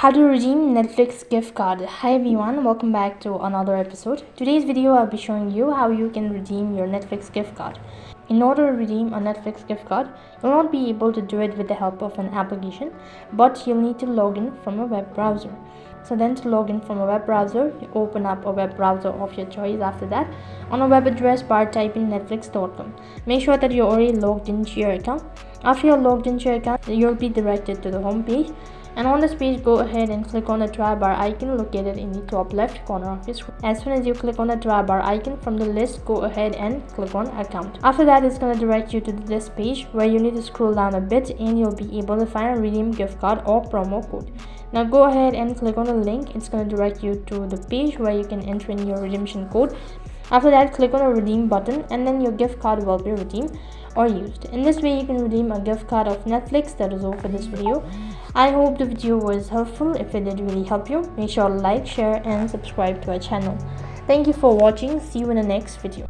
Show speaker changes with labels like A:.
A: How to redeem Netflix gift card. Hi everyone, welcome back to another episode. Today's video I'll be showing you how you can redeem your Netflix gift card. In order to redeem a Netflix gift card, you'll not be able to do it with the help of an application, but you'll need to log in from a web browser. So then to log in from a web browser, you open up a web browser of your choice. After that, on a web address bar, type in netflix.com. Make sure that you're already logged into your account. After you're logged into your account, you'll be directed to the home page. And on this page, go ahead and click on the try bar icon located in the top left corner of your screen. As soon as you click on the try bar icon from the list, go ahead and click on account. After that, it's going to direct you to this page where you need to scroll down a bit and you'll be able to find a redeem gift card or promo code. Now go ahead and click on the link. It's going to direct you to the page where you can enter in your redemption code. After that, click on the redeem button and then your gift card will be redeemed or used. In this way, you can redeem a gift card of Netflix. That is all for this video. I hope the video was helpful. If it did really help you, make sure to like, share and subscribe to our channel. Thank you for watching. See you in the next video.